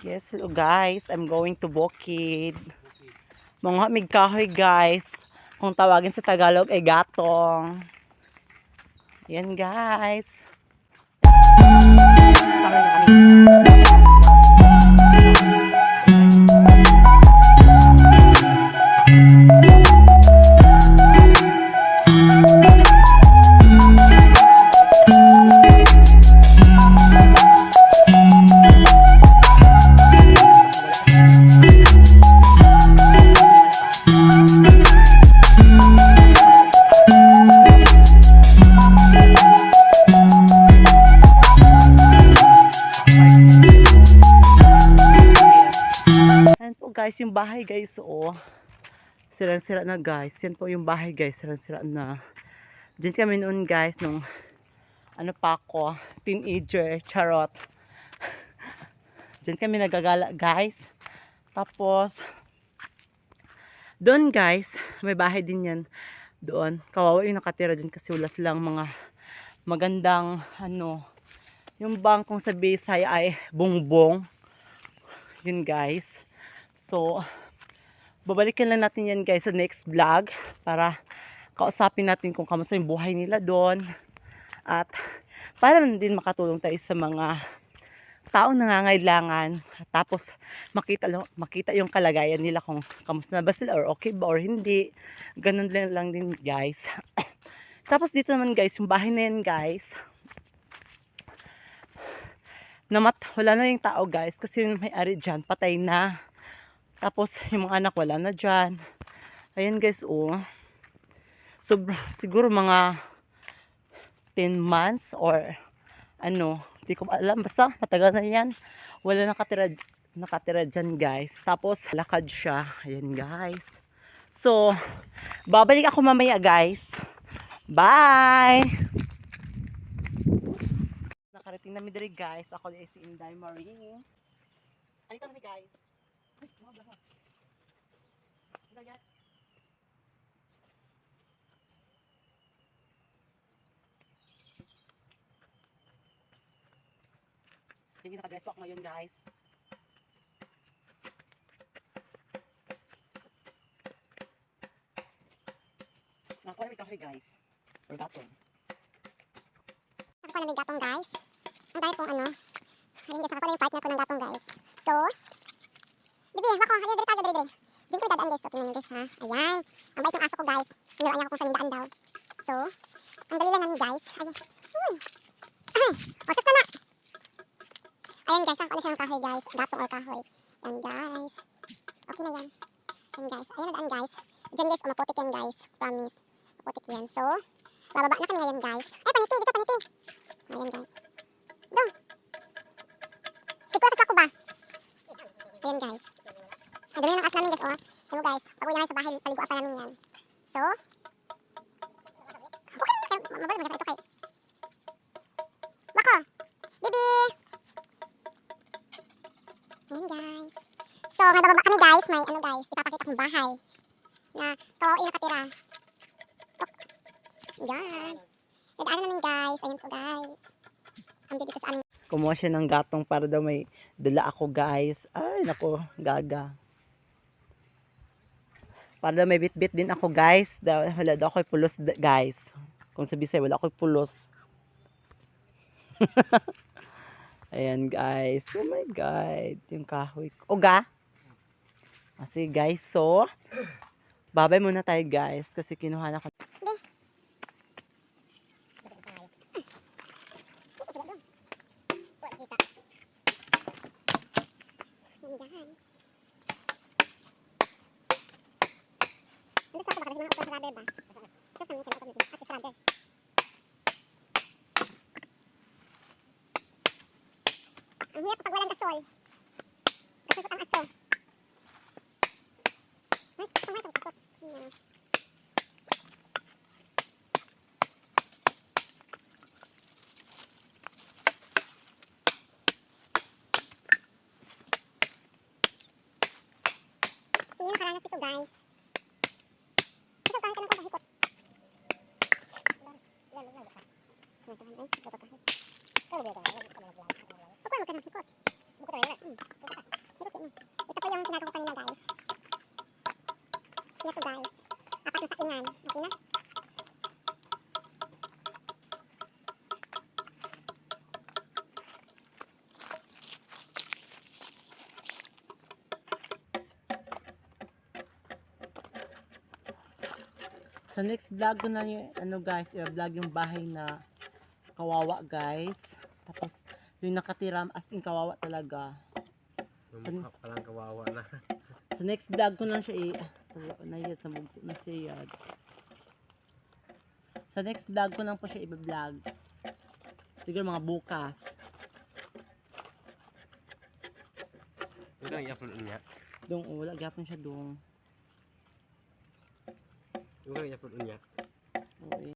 Yes, hello guys. I'm going to Bukid. Mga migkahoy guys. Kung tawagin sa Tagalog ay gatong. Yan guys. Sama na kami. Yan po guys, yung bahay guys, oh. Sirang-sira na guys. Yan po yung bahay guys, sirang-sira na. Diyan kami noon guys, nung ano pa ako, teenager, charot. Diyan kami nagagala guys. Tapos, doon guys, may bahay din yan. Doon, kawawa yung nakatira dyan kasi wala silang mga magandang, ano, yung bangkong sa Bisaya ay bongbong. Yun guys. So, babalikan lang natin yan guys sa next vlog para kausapin natin kung kamusta yung buhay nila doon at para din makatulong tayo sa mga taong nangangailangan, tapos makita yung kalagayan nila kung kamusta na ba sila or okay ba or hindi. Ganun lang din guys. Tapos dito naman guys, yung bahay na yan guys, wala na yung tao guys kasi yung may-ari dyan patay na. Tapos yung mga anak wala na dyan. Ayan guys, oh. So, siguro mga 10 months or ano, hindi ko alam, basta matagal na yan. Wala nakatira dyan guys. Tapos lakad siya. Ayan guys. So, babalik ako mamaya guys. Bye! Nakarating namin diri guys. Ako din si Inday Marie. Ay, kami guys. Ay, mga baha. Guys. Hindi naka-dress walk ngayon guys. Nakuha namin kahoy guys. Or gatong. Nakuha namin gatong guys. Ang dahil pong ano. Ayun guys, nakakuha na yung partner ko ng gatong guys. So, bibi, wako, halin diri tayo diri. Diyan ko dadaan guys. So, tingnan nyo guys ha. Ayan. Ang bait ng aso ko guys. Niluan niya ako kung saan yung daan daw. So, ang dali lang namin guys. Ayan. Uy. Osok na. Ayan guys, nakakuha na siya ng kahoy guys. Gatong or kahoy. Ayan guys. Okay na yan. Ayan guys. Ayan na daan guys. Diyan guys, maputik yan guys. Promise. Maputik yan. So, bababa na kami ngayon guys. Ay, paniti. Dito paniti. Ayan guys. Dong. Ikutas ako ba? Ayan guys. Ang dami ng as namin guys, oh. Ano guys, pag uwi namin sa bahay, paliguan pa namin yan. So, mabalik magkita ito kay. Bako! Bibi! Ayan guys. So, may bababa kami guys, may ano guys, ipapakita kong bahay. Na kawawa yung nakatira. Yan. Nadaanan namin guys, ayun po guys. Ang dito sa amin. Kumuha siya ng gatong para daw may dala ako guys. Ay, nako, gaga. Para daw may bit-bit din ako guys. Wala daw ako'y pulos guys. Kung sa Bisaya, wala ako'y pulos. Ayan guys. Oh my God. Yung kahoy. Oga? Kasi guys, so, babay muna tayo guys. Kasi kinuha na ko. Ang hirap kapag walang gasol. Gasol ang aso. Ay, tama itong takot. Sige, nakaranas ito guys. Ito, kahit anong pagkahikot. Lalo. Ay, ito kahit. Kaya mo ka ng hikot. Bukod na yun. ko guys. Apat na sakingan. Okay na? Sa next vlog ko na yung, ano guys, i-vlog yung bahay na kawawa guys. Tapos, yung nakatira, as in kawawa talaga. Yung mukha palang kawawa na. Sa next vlog ko lang siya kawawa na yan, sa mugto na siya yan. Sa next vlog ko lang po siya i-vlog. Siguro mga bukas. Ito lang i-upload niya. Wala, gapon siya doon. Ito lang i-upload niya. Oo,